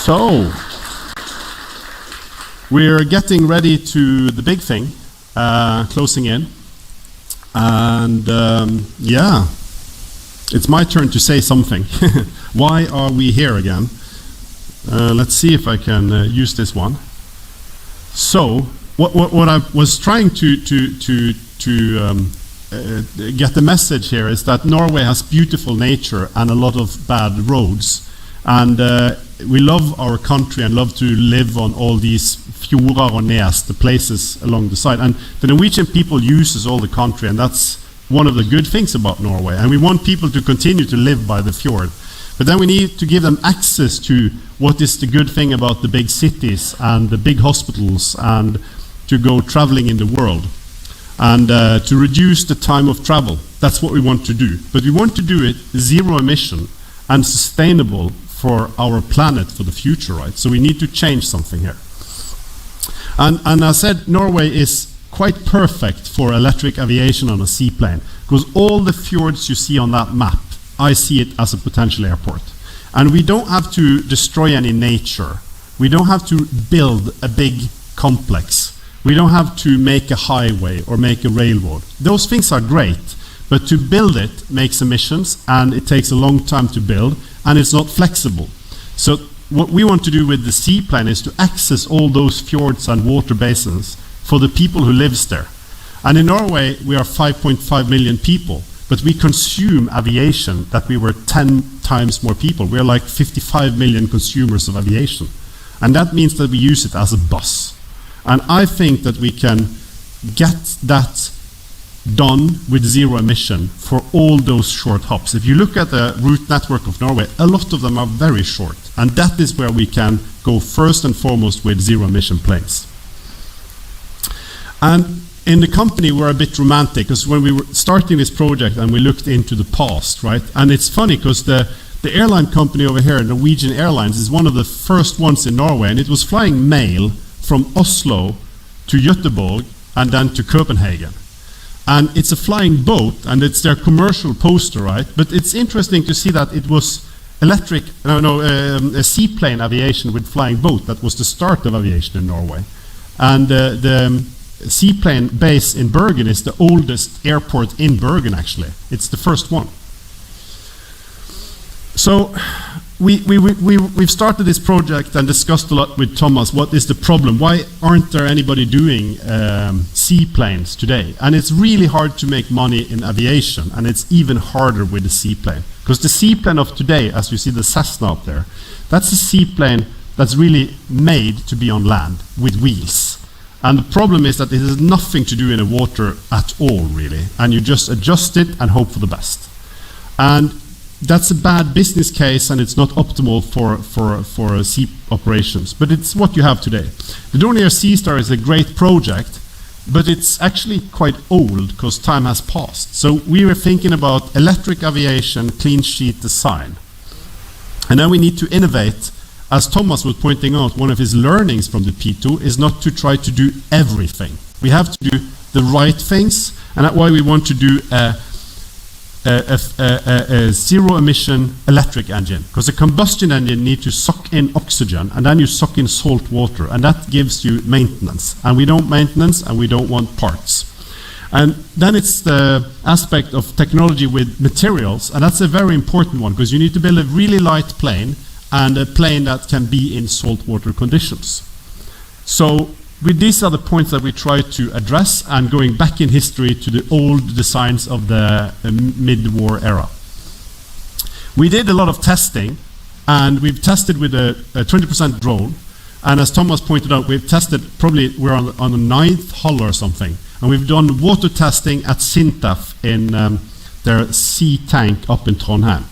So, we're getting ready to the big thing, closing in. And yeah, it's my turn to say something. Why are we here again? Let's see if I can use this one. So, what I was trying to get the message here is that Norway has beautiful nature and a lot of bad roads. And we love our country and love to live on all these fjorder og nes, the places along the side. And the Norwegian people uses all the country, and that's one of the good things about Norway. And we want people to continue to live by the fjord. But then we need to give them access to what is the good thing about the big cities and the big hospitals, and to go traveling in the world. And to reduce the time of travel. That's what we want to do. But we want to do it zero emission and sustainable for our planet for the future, right? So we need to change something here. And I said Norway is quite perfect for electric aviation on a seaplane, because all the fjords you see on that map, I see it as a potential airport. And we don't have to destroy any nature. We don't have to build a big complex. We don't have to make a highway or make a railroad. Those things are great, but to build it makes emissions, and it takes a long time to build, and it's not flexible. So what we want to do with the seaplane is to access all those fjords and water basins for the people who lives there. And in Norway, we are 5.5 million people, but we consume aviation that we were 10 times more people. We are like 55 million consumers of aviation. And that means that we use it as a bus. And I think that we can get that done with zero emission for all those short hops. If you look at the route network of Norway, a lot of them are very short. And that is where we can go first and foremost with zero emission planes. And in the company, we're a bit romantic, because when we were starting this project and we looked into the past, right? And it's funny because the airline company over here, Norwegian Airlines, is one of the first ones in Norway, and it was flying mail from Oslo to Göteborg and then to Copenhagen. And it's a flying boat, and it's their commercial poster, right? But it's interesting to see that it was a seaplane aviation with flying boat that was the start of aviation in Norway. And the seaplane base in Bergen is the oldest airport in Bergen, actually. It's the first one. So we've started this project and discussed a lot with Thomas what is the problem. Why aren't there anybody doing seaplanes today? And it's really hard to make money in aviation, and it's even harder with the seaplane. Because the seaplane of today, as you see the Cessna up there, that's a seaplane that's really made to be on land with wheels. And the problem is that it has nothing to do in the water at all, really. And you just adjust it and hope for the best. And that's a bad business case, and it's not optimal for sea operations. But it's what you have today. The Dornier Sea Star is a great project, but it's actually quite old because time has passed. So we were thinking about electric aviation, clean sheet design. And then we need to innovate. As Thomas was pointing out, one of his learnings from the P2 is not to try to do everything. We have to do the right things, and that's why we want to do a zero-emission electric engine. Because a combustion engine needs to suck in oxygen, and then you suck in salt water, and that gives you maintenance. And we don't maintenance, and we don't want parts. And then it's the aspect of technology with materials, and that's a very important one, because you need to build a really light plane, and a plane that can be in saltwater conditions. So these are the points that we try to address, and going back in history to the old designs of the mid-war era. We did a lot of testing, and we've tested with a 20% drone, and as Thomas pointed out, we've tested, probably we're on the 9th hull or something, and we've done water testing at SINTEF in their sea tank up in Trondheim.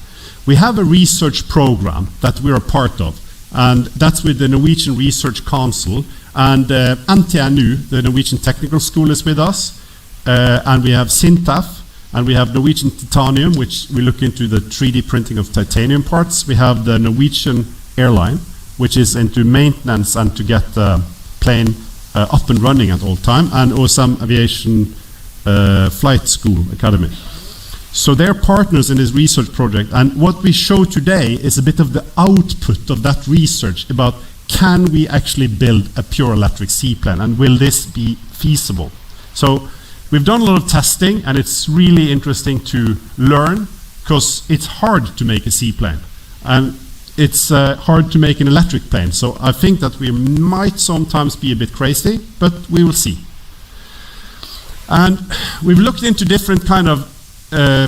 We have a research program that we're a part of, and that's with the Norwegian Research Council, and NTNU, the Norwegian Technical School, is with us, and we have SINTEF, and we have Norwegian Titanium, which we look into the 3D printing of titanium parts. We have the Norwegian Airline, which is into maintenance and to get the plane up and running at all time, and OSM Aviation Flight School Academy. So they're partners in this research project, and what we show today is a bit of the output of that research about can we actually build a pure electric seaplane, and will this be feasible? So we've done a lot of testing, and it's really interesting to learn, because it's hard to make a seaplane, and it's hard to make an electric plane. So I think that we might sometimes be a bit crazy, but we will see. And we've looked into different kind of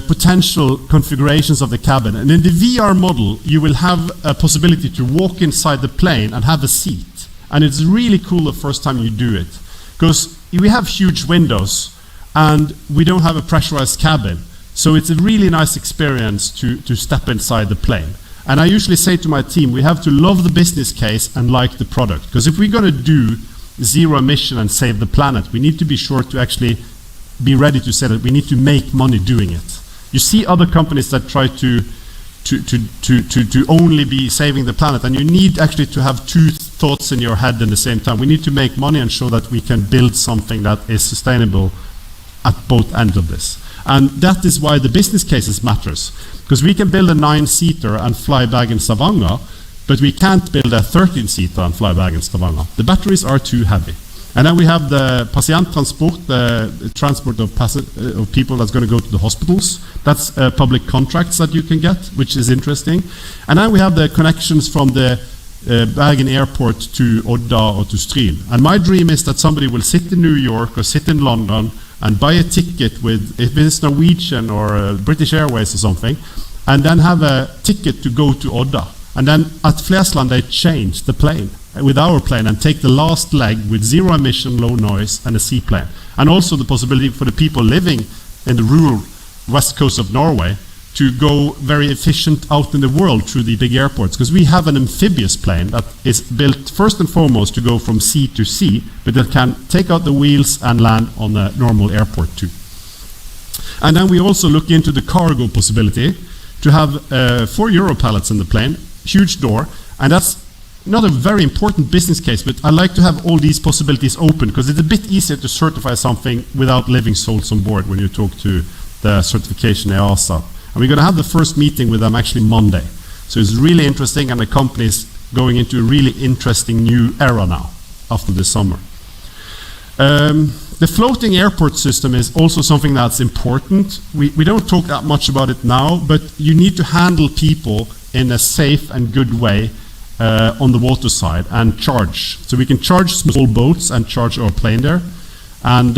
potential configurations of the cabin. And in the VR model, you will have a possibility to walk inside the plane and have a seat. And it's really cool the first time you do it, because we have huge windows and we don't have a pressurized cabin. So it's a really nice experience to step inside the plane. And I usually say to my team, we have to love the business case and like the product. Because if we're going to do zero emission and save the planet, we need to be sure to actually be ready to say that we need to make money doing it. You see other companies that try to only be saving the planet, and you need actually to have two thoughts in your head at the same time. We need to make money and show that we can build something that is sustainable at both ends of this. And that is why the business cases matters. Because we can build a 9-seater and fly back in Stavanger, but we can't build a 13-seater and fly back in Stavanger. The batteries are too heavy. And then we have the pasienttransport, the transport of people that's going to go to the hospitals. That's public contracts that you can get, which is interesting. And then we have the connections from the Bergen airport to Odda or to Stryn. And my dream is that somebody will sit in New York or sit in London and buy a ticket with, if it's Norwegian or British Airways or something, and then have a ticket to go to Odda. And then at Flesland they change the plane with our plane and take the last leg with zero emission, low noise, and a seaplane. And also the possibility for the people living in the rural west coast of Norway to go very efficient out in the world through the big airports. Because we have an amphibious plane that is built first and foremost to go from sea to sea, but that can take out the wheels and land on a normal airport too. And then we also look into the cargo possibility to have 4 Euro pallets in the plane, huge door, and that's not a very important business case, but I like to have all these possibilities open, because it's a bit easier to certify something without living souls on board when you talk to the certification EASA. And we're going to have the first meeting with them actually Monday. So it's really interesting, and the company is going into a really interesting new era now after the summer. The floating airport system is also something that's important. We don't talk that much about it now, but you need to handle people in a safe and good way on the water side and charge. So we can charge small boats and charge our plane there. And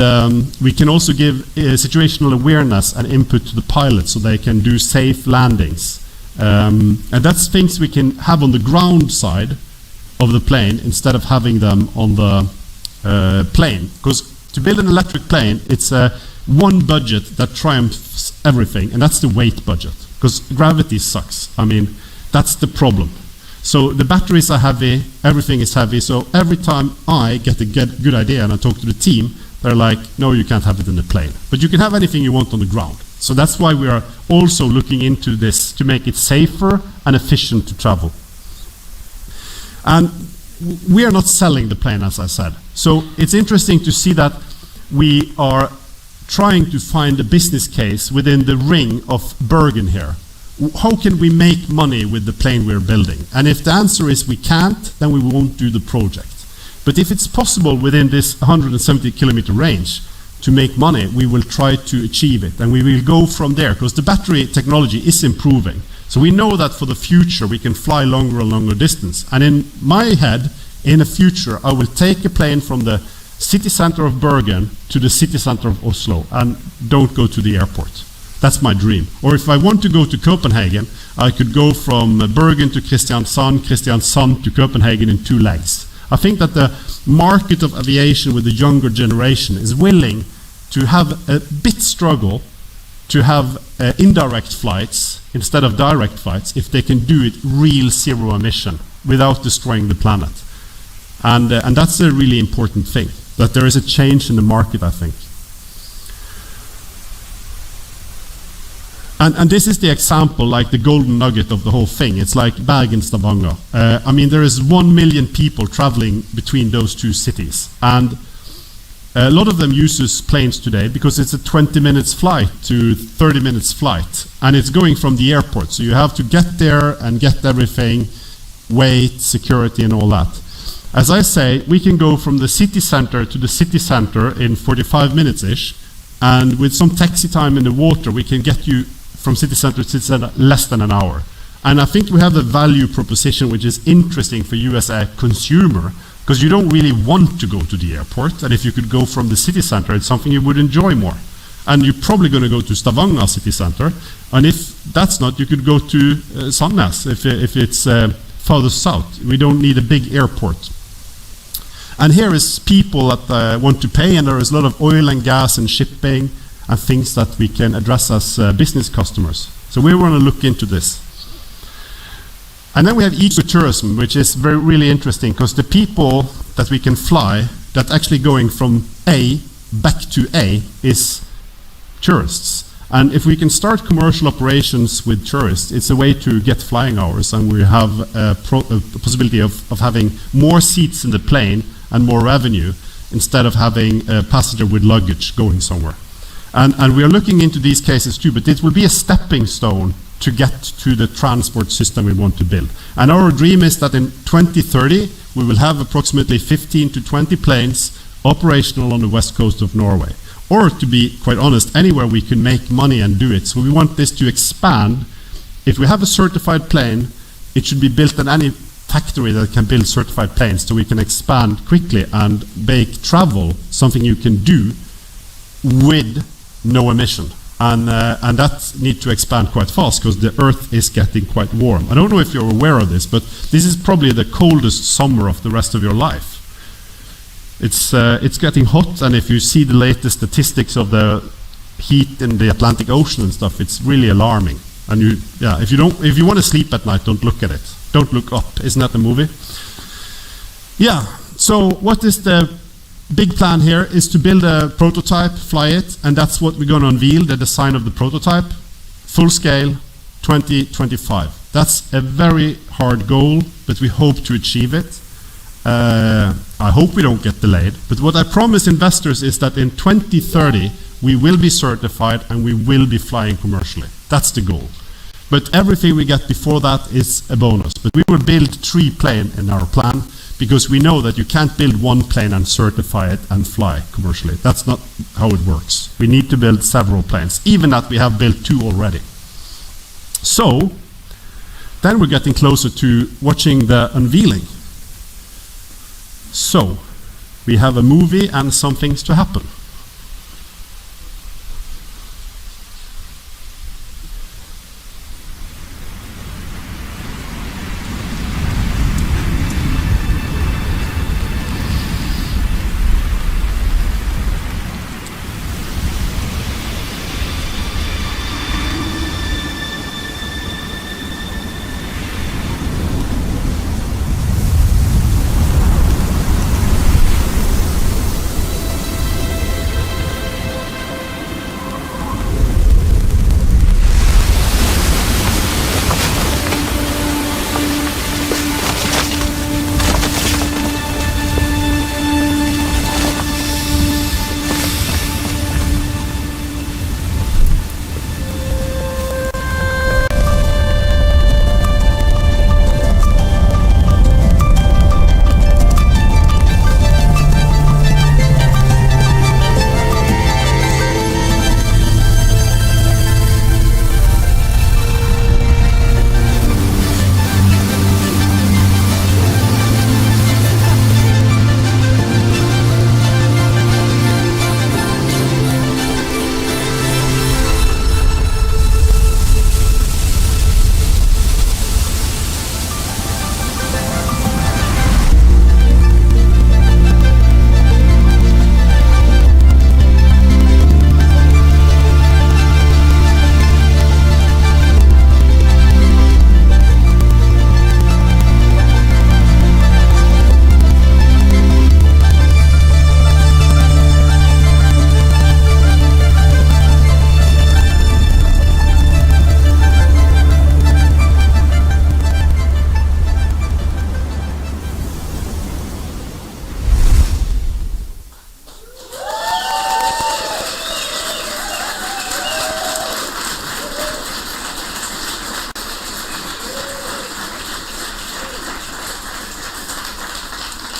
we can also give situational awareness and input to the pilots so they can do safe landings. And that's things we can have on the ground side of the plane instead of having them on the plane. Because to build an electric plane, it's one budget that triumphs everything, and that's the weight budget. Because gravity sucks. I mean, that's the problem. So the batteries are heavy, everything is heavy, so every time I get a good idea and I talk to the team, they're like, no, you can't have it in the plane. But you can have anything you want on the ground. So that's why we are also looking into this to make it safer and efficient to travel. And we are not selling the plane, as I said. So it's interesting to see that we are trying to find a business case within the ring of Bergen here. How can we make money with the plane we're building? And if the answer is we can't, then we won't do the project. But if it's possible within this 170 kilometer range to make money, we will try to achieve it. And we will go from there, because the battery technology is improving. So we know that for the future we can fly longer and longer distance. And in my head, in the future, I will take a plane from the city center of Bergen to the city center of Oslo and don't go to the airport. That's my dream. Or if I want to go to Copenhagen, I could go from Bergen to Kristiansand, Kristiansand to Copenhagen in 2 legs. I think that the market of aviation with the younger generation is willing to have a bit struggle to have indirect flights instead of direct flights if they can do it real zero emission without destroying the planet. And that's a really important thing, that there is a change in the market, I think. And this is the example, like the golden nugget of the whole thing. It's like Bergen, Stavanger. I mean, there is 1 million people traveling between those two cities. And A lot of them uses planes today because it's a 20 minutes flight to 30 minutes flight, and it's going from the airport. So you have to get there and get everything, wait, security and all that. As I say, we can go from the city center to the city center in 45 minutes-ish, and with some taxi time in the water, we can get you from city center to city center less than an hour. And I think we have a value proposition which is interesting for you as a consumer, because you don't really want to go to the airport, and if you could go from the city center, it's something you would enjoy more. And you're probably going to go to Stavanger city center, and if that's not, you could go to Sandnes if it's further south. We don't need a big airport. And here is people that want to pay, and there is a lot of oil and gas and shipping and things that we can address as business customers. So we want to look into this. And then we have ecotourism, which is really interesting, because the people that we can fly that actually going from A back to A is tourists. And if we can start commercial operations with tourists, it's a way to get flying hours, and we have a possibility of having more seats in the plane and more revenue instead of having a passenger with luggage going somewhere. And we are looking into these cases too, but it will be a stepping stone to get to the transport system we want to build. And our dream is that in 2030, we will have approximately 15 to 20 planes operational on the west coast of Norway. Or to be quite honest, anywhere we can make money and do it. So we want this to expand. If we have a certified plane, it should be built in any factory that can build certified planes, so we can expand quickly and make travel something you can do with no emission. And that needs to expand quite fast, because the earth is getting quite warm. I don't know if you're aware of this, but this is probably the coldest summer of the rest of your life. It's getting hot, and if you see the latest statistics of the heat in the Atlantic Ocean and stuff, it's really alarming. And if you want to sleep at night, don't look at it. Don't look up. Isn't that the movie? Yeah. So what is the big plan here is to build a prototype, fly it, and that's what we're going to unveil, the design of the prototype, full scale, 2025. That's a very hard goal, but we hope to achieve it. I hope we don't get delayed, but what I promise investors is that in 2030, we will be certified and we will be flying commercially. That's the goal. But everything we get before that is a bonus. But we will build 3 planes in our plan, because we know that you can't build 1 plane and certify it and fly commercially. That's not how it works. We need to build several planes, even that we have built 2 already. So, then we're getting closer to watching the unveiling. So, we have a movie and some things to happen.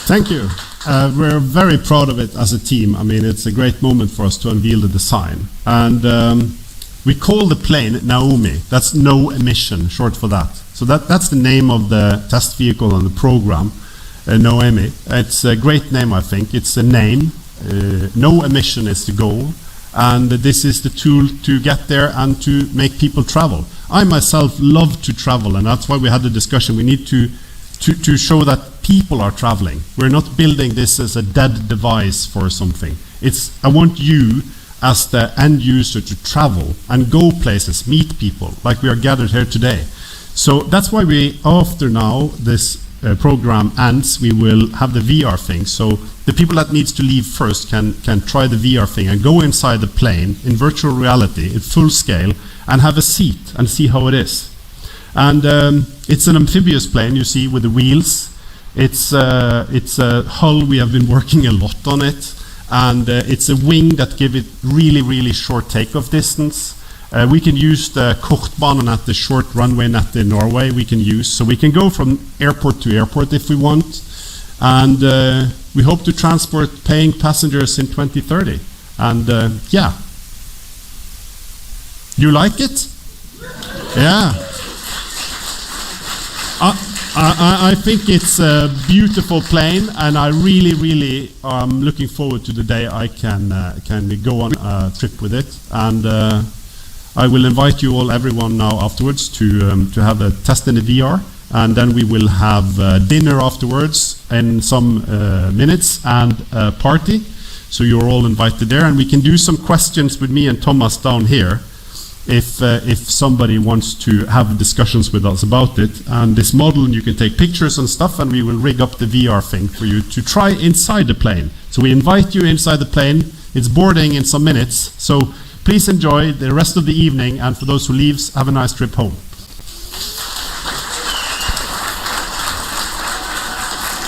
Thank you. We're very proud of it as a team. I mean, it's a great moment for us to unveil the design. And we call the plane NOEMI. That's no emission, short for that. So that's the name of the test vehicle and the program, NOEMI. It's a great name, I think. It's a name. No emission is the goal. And this is the tool to get there and to make people travel. I myself love to travel, and that's why we had the discussion. We need to show that people are traveling. We're not building this as a dead device for something. I want you as the end user to travel and go places, meet people, like we are gathered here today. So that's why we, after now this program ends, we will have the VR thing. So the people that needs to leave first can try the VR thing and go inside the plane in virtual reality at full scale and have a seat and see how it is. And it's an amphibious plane, you see, with the wheels. It's a hull. We have been working a lot on it, and it's a wing that give it really, really short takeoff distance. We can use the kortbanen at the short runway net in Norway. We can use, so we can go from airport to airport if we want, and we hope to transport paying passengers in 2030. And yeah, you like it? Yeah. I think it's a beautiful plane, and I really, really am looking forward to the day I can go on a trip with it. And I will invite you all, everyone now afterwards, to have a test in the VR, and then we will have dinner afterwards in some minutes and a party. So you're all invited there, and we can do some questions with me and Thomas down here. If somebody wants to have discussions with us about it. And this model, you can take pictures and stuff, and we will rig up the VR thing for you to try inside the plane. So we invite you inside the plane. It's boarding in some minutes, so please enjoy the rest of the evening, and for those who leaves, have a nice trip home.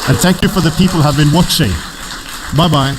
And thank you for the people who have been watching. Bye-bye.